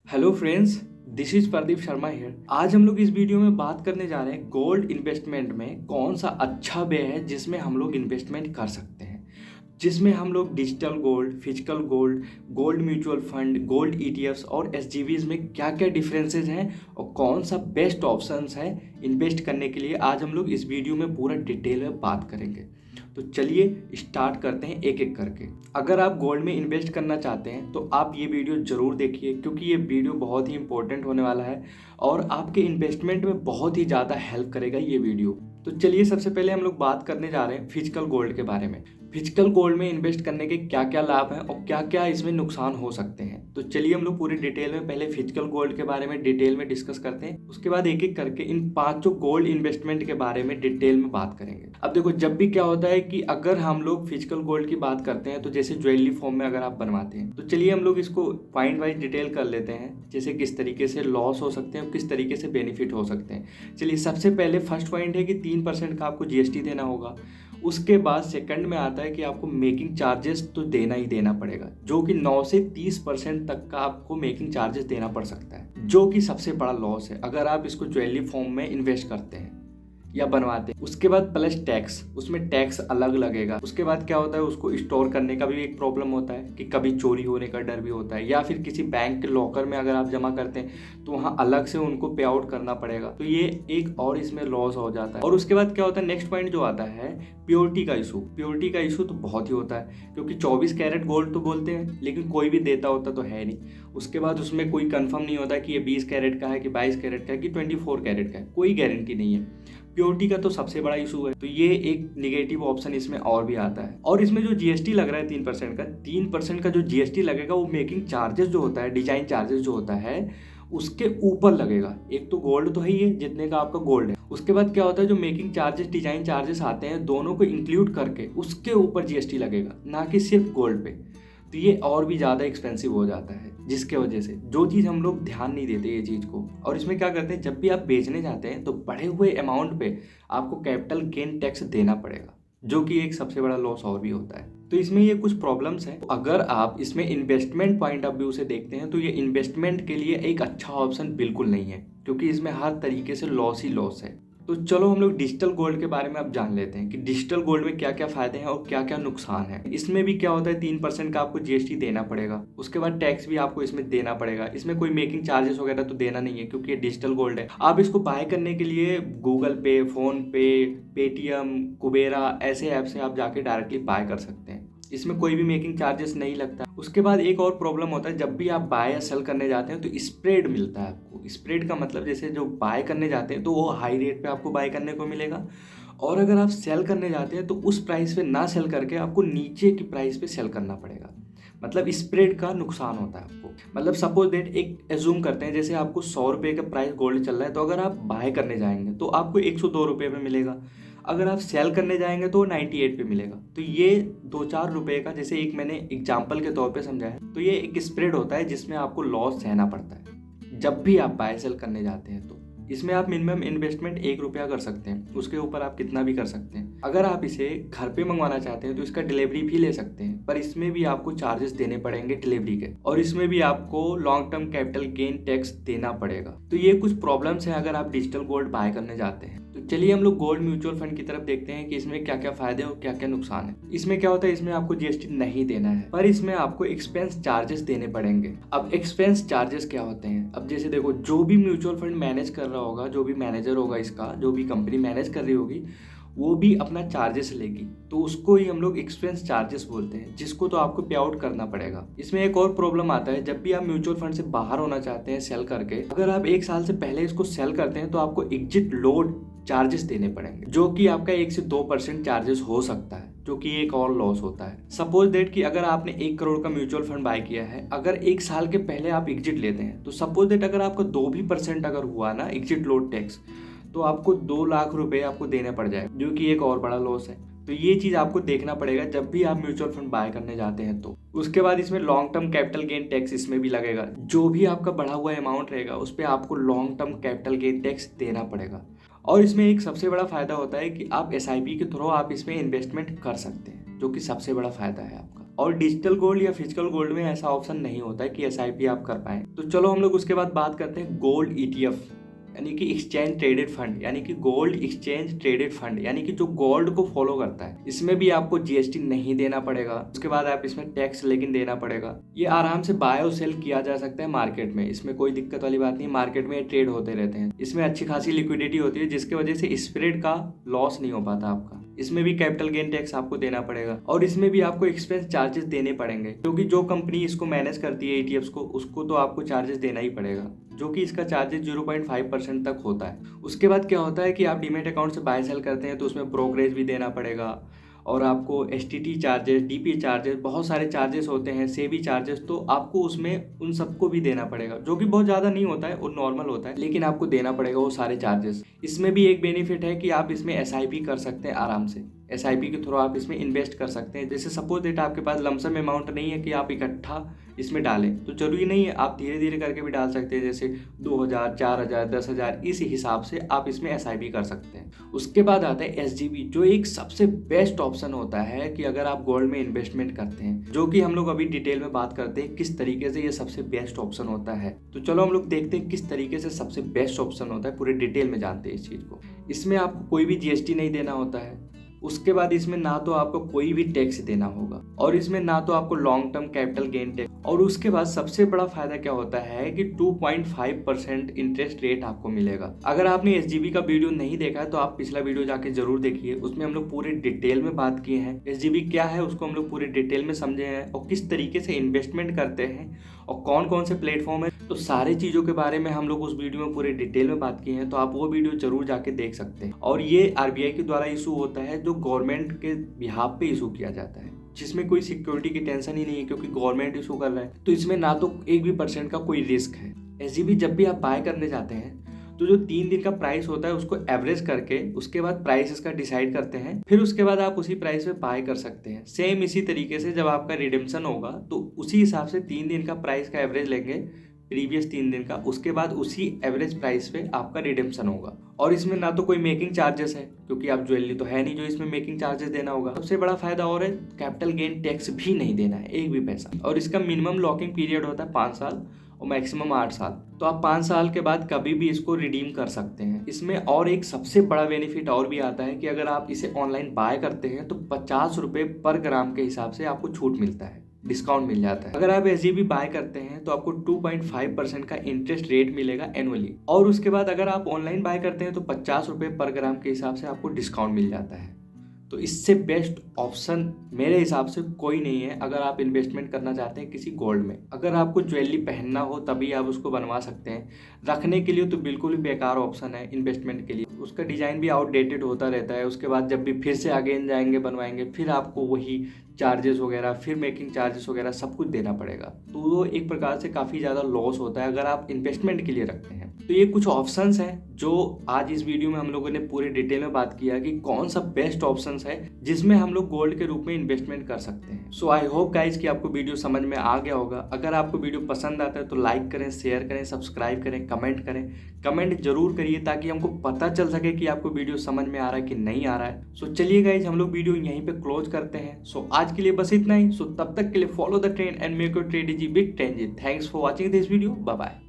Hello friends, this is Pradeep Sharma here. आज हम लोग इस वीडियो में बात करने जा रहे हैं गोल्ड इन्वेस्टमेंट में कौन सा अच्छा वे है जिसमें हम लोग इन्वेस्टमेंट कर सकते हैं, जिसमें हम लोग digital gold, physical gold, gold mutual fund, gold ETFs और एसजीवीज में क्या क्या डिफरेंसेस हैं और कौन सा बेस्ट ऑप्शंस है इन्वेस्ट करने के लिए। आज हम लोग इस वीडियो में पूरा डिटेल में बात करेंगे। तो चलिए स्टार्ट करते हैं एक एक करके। अगर आप गोल्ड में इन्वेस्ट करना चाहते हैं तो आप ये वीडियो ज़रूर देखिए, क्योंकि ये वीडियो बहुत ही इंपॉर्टेंट होने वाला है और आपके इन्वेस्टमेंट में बहुत ही ज़्यादा हेल्प करेगा ये वीडियो। तो चलिए सबसे पहले हम लोग बात करने जा रहे हैं फिजिकल गोल्ड के बारे में। फिजिकल गोल्ड में इन्वेस्ट करने के क्या क्या लाभ हैं और क्या क्या इसमें नुकसान हो सकते हैं। तो चलिए हम लोग पूरी डिटेल में पहले फिजिकल गोल्ड के बारे में डिटेल में डिस्कस करते हैं, उसके बाद एक एक करके इन पांचों गोल्ड इन्वेस्टमेंट के बारे में डिटेल में बात करेंगे। अब देखो, जब भी क्या होता है कि अगर हम लोग फिजिकल गोल्ड की बात करते हैं तो जैसे ज्वेलरी फॉर्म में अगर आप बनवाते हैं तो चलिए हम लोग इसको पॉइंट वाइज डिटेल कर लेते हैं, जैसे किस तरीके से लॉस हो सकते हैं और किस तरीके से बेनिफिट हो सकते हैं। चलिए सबसे पहले फर्स्ट पॉइंट है कि 3% का आपको जीएसटी देना होगा। उसके बाद सेकंड में आता है कि आपको मेकिंग चार्जेस तो देना ही देना पड़ेगा, जो कि 9 से 30% तक का आपको मेकिंग चार्जेस देना पड़ सकता है, जो कि सबसे बड़ा लॉस है अगर आप इसको ज्वेलरी फॉर्म में इन्वेस्ट करते हैं या बनवाते हैं। उसके बाद प्लस टैक्स, उसमें टैक्स अलग लगेगा। उसके बाद क्या होता है, उसको स्टोर करने का भी एक प्रॉब्लम होता है कि कभी चोरी होने का डर भी होता है, या फिर किसी बैंक के लॉकर में अगर आप जमा करते हैं तो वहाँ अलग से उनको पे आउट करना पड़ेगा। तो ये एक और इसमें लॉस हो जाता है। और उसके बाद क्या होता है, नेक्स्ट पॉइंट जो आता है प्योरिटी का इशू। प्योरिटी का इशू तो बहुत ही होता है, क्योंकि 24 कैरेट गोल्ड तो बोलते हैं लेकिन कोई भी देता होता तो है नहीं। उसके बाद उसमें कोई कंफर्म नहीं होता कि ये 20 कैरेट का है कि 22 कैरेट का है कि 24 कैरेट का है, कोई गारंटी नहीं है। प्योरिटी का तो सबसे बड़ा इशू है। तो ये एक निगेटिव ऑप्शन इसमें और भी आता है। और इसमें जो जीएसटी लग रहा है 3% का जो जीएसटी लगेगा वो मेकिंग चार्जेस जो होता है, डिजाइन चार्जेस जो होता है उसके ऊपर लगेगा। एक तो गोल्ड तो है ही है जितने का आपका गोल्ड है, उसके बाद क्या होता है जो मेकिंग चार्जेस, डिजाइन चार्जेस आते हैं, दोनों को इंक्लूड करके उसके ऊपर जीएसटी लगेगा, ना कि सिर्फ गोल्ड पे। तो ये और भी ज़्यादा एक्सपेंसिव हो जाता है, जिसके वजह से जो चीज़ हम लोग ध्यान नहीं देते ये चीज़ को। और इसमें क्या करते हैं, जब भी आप बेचने जाते हैं तो बढ़े हुए अमाउंट पे आपको कैपिटल गेन टैक्स देना पड़ेगा, जो कि एक सबसे बड़ा लॉस और भी होता है। तो इसमें ये कुछ प्रॉब्लम्स हैं। अगर आप इसमें इन्वेस्टमेंट पॉइंट ऑफ व्यू से देखते हैं तो ये इन्वेस्टमेंट के लिए एक अच्छा ऑप्शन बिल्कुल नहीं है, क्योंकि इसमें हर तरीके से लॉस ही लॉस है। तो चलो हम लोग डिजिटल गोल्ड के बारे में अब जान लेते हैं कि डिजिटल गोल्ड में क्या क्या फायदे हैं और क्या क्या नुकसान है। इसमें भी क्या होता है, 3% का आपको जीएसटी देना पड़ेगा। उसके बाद टैक्स भी आपको इसमें देना पड़ेगा। इसमें कोई मेकिंग चार्जेस वगैरह तो देना नहीं है, क्योंकि ये डिजिटल गोल्ड है। आप इसको बाय करने के लिए गूगल पे, फोन पे, पेटीएम, कुबेरा ऐसे ऐप से आप जाके डायरेक्टली बाय कर सकते हैं। इसमें कोई भी मेकिंग चार्जेस नहीं लगता। उसके बाद एक और प्रॉब्लम होता है, जब भी आप बाय या सेल करने जाते हैं तो स्प्रेड मिलता है आपको। स्प्रेड का मतलब जैसे जो बाय करने जाते हैं तो वो हाई रेट पे आपको बाय करने को मिलेगा, और अगर आप सेल करने जाते हैं तो उस प्राइस पे ना सेल करके आपको नीचे की प्राइस पे सेल करना पड़ेगा। मतलब स्प्रेड का नुकसान होता है आपको। मतलब सपोज डेट एक एज्यूम करते हैं, जैसे आपको 100 रुपये का प्राइस गोल्ड चल रहा है, तो अगर आप बाय करने जाएंगे तो आपको 102 रुपये पे मिलेगा। अगर आप सेल करने जाएंगे तो 98 पे मिलेगा। तो ये 2-4 रुपये का, जैसे एक मैंने एग्जाम्पल के तौर पे समझा है, तो ये एक स्प्रेड होता है जिसमें आपको लॉस सहना पड़ता है जब भी आप बाय सेल करने जाते हैं। तो इसमें आप मिनिमम इन्वेस्टमेंट 1 रुपया कर सकते हैं, उसके ऊपर आप कितना भी कर सकते हैं। अगर आप इसे घर पे मंगवाना चाहते हैं तो इसका डिलीवरी भी ले सकते हैं, पर इसमें भी आपको चार्जेस देने पड़ेंगे डिलीवरी के, और इसमें भी आपको long term capital gain tax देना पड़ेगा। तो ये कुछ प्रॉब्लम्स हैं अगर आप डिजिटल गोल्ड बाय करने जाते हैं। तो चलिए हम लोग गोल्ड म्यूचुअल फंड की तरफ देखते हैं कि इसमें क्या क्या फायदे और क्या क्या नुकसान है। इसमें क्या होता है, इसमें आपको जीएसटी नहीं देना है, पर इसमें आपको एक्सपेंस चार्जेस देने पड़ेंगे। अब एक्सपेंस चार्जेस क्या होते हैं, अब जैसे देखो, जो भी म्यूचुअल फंड मैनेज कर रहा होगा, जो भी मैनेजर होगा इसका, जो भी कंपनी मैनेज कर रही होगी, वो भी अपना चार्जेस लेगी, तो उसको ही हम लोग एक्सपेंस चार्जेस बोलते हैं, जिसको तो आपको पे आउट करना पड़ेगा। इसमें एक और प्रॉब्लम आता है, जब भी आप म्यूचुअल फंड से बाहर होना चाहते हैं सेल करके, अगर आप 1 साल से पहले इसको सेल करते हैं तो आपको एग्जिट लोड चार्जेस देने पड़ेंगे, जो कि आपका 1 से 2% चार्जेस हो सकता है, जो कि एक और लॉस होता है। सपोज डेट कि अगर आपने 1 करोड़ का म्यूचुअल फंड बाय किया है, अगर 1 साल के पहले आप एग्जिट लेते हैं, तो सपोज डेट अगर आपका 2% अगर हुआ ना एग्जिट लोड टैक्स, तो आपको 2 लाख रुपए आपको देने पड़ जाए, जो कि एक और बड़ा लॉस है। तो ये चीज आपको देखना पड़ेगा जब भी आप म्यूचुअल फंड बाय करने जाते हैं। तो उसके बाद इसमें long term capital gain tax इसमें भी लगेगा। जो भी आपका बढ़ा हुआ अमाउंट रहेगा उस पर आपको long term capital gain tax देना पड़ेगा। और इसमें एक सबसे बड़ा फायदा होता है कि आप एसआईपी के थ्रू आप इसमें इन्वेस्टमेंट कर सकते हैं, जो कि सबसे बड़ा फायदा है आपका। और डिजिटल गोल्ड या फिजिकल गोल्ड में ऐसा ऑप्शन नहीं होता है कि SIP आप कर पाए। तो चलो हम लोग उसके बाद बात करते हैं गोल्ड ETF, यानी कि एक्सचेंज ट्रेडेड फंड, यानी कि गोल्ड एक्सचेंज ट्रेडेड फंड, यानी कि जो गोल्ड को फॉलो करता है। इसमें भी आपको GST नहीं देना पड़ेगा, उसके बाद आप इसमें टैक्स लेकिन देना पड़ेगा। ये आराम से बाय और सेल किया जा सकता है मार्केट में, इसमें कोई दिक्कत वाली बात नहीं। मार्केट में ट्रेड होते रहते हैं, इसमें अच्छी खासी लिक्विडिटी होती है, जिसकी वजह से स्प्रेड का लॉस नहीं हो पाता आपका। इसमें भी कैपिटल गेन टैक्स आपको देना पड़ेगा और इसमें भी आपको एक्सपेंस चार्जेस देने पड़ेंगे, क्योंकि जो कंपनी इसको मैनेज करती है ETFs को, उसको तो आपको चार्जेस देना ही पड़ेगा, जो कि इसका चार्जेस 0.5% तक होता है। उसके बाद क्या होता है कि आप डीमेट अकाउंट से बाय सेल करते हैं तो उसमें ब्रोकरेज भी देना पड़ेगा और आपको STT चार्जेस, DP चार्जेस, बहुत सारे चार्जेस होते हैं, सेबी चार्जेस, तो आपको उसमें उन सबको भी देना पड़ेगा, जो कि बहुत ज़्यादा नहीं होता है और नॉर्मल होता है, लेकिन आपको देना पड़ेगा वो सारे चार्जेस। इसमें भी एक बेनिफिट है कि आप इसमें SIP कर सकते हैं आराम से। SIP के थ्रू आप इसमें इन्वेस्ट कर सकते हैं। जैसे सपोज दैट आपके पास लमसम अमाउंट नहीं है कि आप इकट्ठा इसमें डालें, तो जरूरी नहीं है, आप धीरे धीरे करके भी डाल सकते हैं। जैसे 2000, 4000, 10,000, इस हिसाब से आप इसमें SIP कर सकते हैं। उसके बाद आता है SGB, जो एक सबसे बेस्ट ऑप्शन होता है कि अगर आप गोल्ड में इन्वेस्टमेंट करते हैं, जो कि हम लोग अभी डिटेल में बात करते हैं किस तरीके से ये सबसे बेस्ट ऑप्शन होता है। तो चलो हम लोग देखते हैं किस तरीके से सबसे बेस्ट ऑप्शन होता है, पूरे डिटेल में जानते हैं इस चीज़ को। इसमें आपको कोई भी GST नहीं देना होता है। उसके बाद इसमें ना तो आपको कोई भी टैक्स देना होगा और इसमें ना तो आपको long term capital gain tax, और उसके बाद सबसे बड़ा फायदा क्या होता है कि 2.5% इंटरेस्ट रेट आपको मिलेगा। अगर आपने SGB का वीडियो नहीं देखा है तो आप पिछला वीडियो जाके जरूर देखिए, उसमें हम लोग पूरे डिटेल में बात किए हैं। SGB क्या है उसको हम लोग पूरे डिटेल में समझे हैं और किस तरीके से इन्वेस्टमेंट करते हैं और कौन कौन से प्लेटफॉर्म है, तो सारी चीज़ों के बारे में हम लोग उस वीडियो में पूरे डिटेल में बात की हैं, तो आप वो वीडियो जरूर जाके देख सकते हैं। और ये RBI के द्वारा इशू होता है, जो गवर्नमेंट के बिहाफ पे इशू किया जाता है, जिसमें कोई सिक्योरिटी की टेंशन ही नहीं है, क्योंकि गवर्नमेंट इशू कर रहा है, तो इसमें ना तो 1% का कोई रिस्क है। SGB जब भी आप बाय करने जाते हैं तो जो 3 दिन का प्राइस होता है उसको एवरेज करके उसके बाद प्राइस इसका डिसाइड करते हैं, फिर उसके बाद आप उसी प्राइस पे बाय कर सकते हैं। सेम इसी तरीके से जब आपका रिडेम्पशन होगा तो उसी हिसाब से 3 दिन का प्राइस का एवरेज लेंगे, प्रीवियस 3 दिन का, उसके बाद उसी एवरेज प्राइस पे आपका रिडेम्पशन होगा। और इसमें ना तो कोई मेकिंग चार्जेस है, क्योंकि आप ज्वेलरी तो है नहीं जो इसमें मेकिंग चार्जेस देना होगा। सबसे बड़ा फायदा और है, कैपिटल गेन टैक्स भी नहीं देना है एक भी पैसा। और इसका मिनिमम लॉकिंग पीरियड होता है 5 साल और मैक्सिमम 8 साल, तो आप 5 साल के बाद कभी भी इसको रिडीम कर सकते हैं। इसमें और एक सबसे बड़ा बेनिफिट और भी आता है कि अगर आप इसे ऑनलाइन बाय करते हैं तो 50 रुपये पर ग्राम के हिसाब से आपको छूट मिलता है, डिस्काउंट मिल जाता है। अगर आप SGB बाय करते हैं तो आपको 2.5% का इंटरेस्ट रेट मिलेगा एनुअली, और उसके बाद अगर आप ऑनलाइन बाय करते हैं तो 50 रुपये पर ग्राम के हिसाब से आपको डिस्काउंट मिल जाता है। तो इससे बेस्ट ऑप्शन मेरे हिसाब से कोई नहीं है अगर आप इन्वेस्टमेंट करना चाहते हैं किसी गोल्ड में। अगर आपको ज्वेलरी पहनना हो तभी आप उसको बनवा सकते हैं, रखने के लिए तो बिल्कुल भी बेकार ऑप्शन है। इन्वेस्टमेंट के लिए उसका डिज़ाइन भी आउटडेटेड होता रहता है, उसके बाद जब भी फिर से अगेन जाएंगे बनवाएंगे, फिर आपको वही चार्जेस वगैरह, फिर मेकिंग चार्जेस वगैरह सब कुछ देना पड़ेगा। तो वो एक प्रकार से काफ़ी ज़्यादा लॉस होता है अगर आप इन्वेस्टमेंट के लिए रखते हैं। तो ये कुछ ऑप्शंस हैं जो आज इस वीडियो में हम लोगों ने पूरे डिटेल में बात किया कि कौन सा बेस्ट ऑप्शंस है जिसमें हम लोग गोल्ड के रूप में इन्वेस्टमेंट कर सकते हैं। सो आई होप गाइज कि आपको वीडियो समझ में आ गया होगा। अगर आपको वीडियो पसंद आता है तो लाइक करें, शेयर करें, सब्सक्राइब करें, कमेंट करें। कमेंट जरूर करिए ताकि हमको पता चल सके कि आपको वीडियो समझ में आ रहा है कि नहीं आ रहा है। सो चलिए गाइज हम लोग वीडियो यहीं पे क्लोज करते हैं। सो आज के लिए बस इतना ही। सो तब तक के लिए follow the trend and make your trade easy big trend. Thanks for watching this video. Bye bye.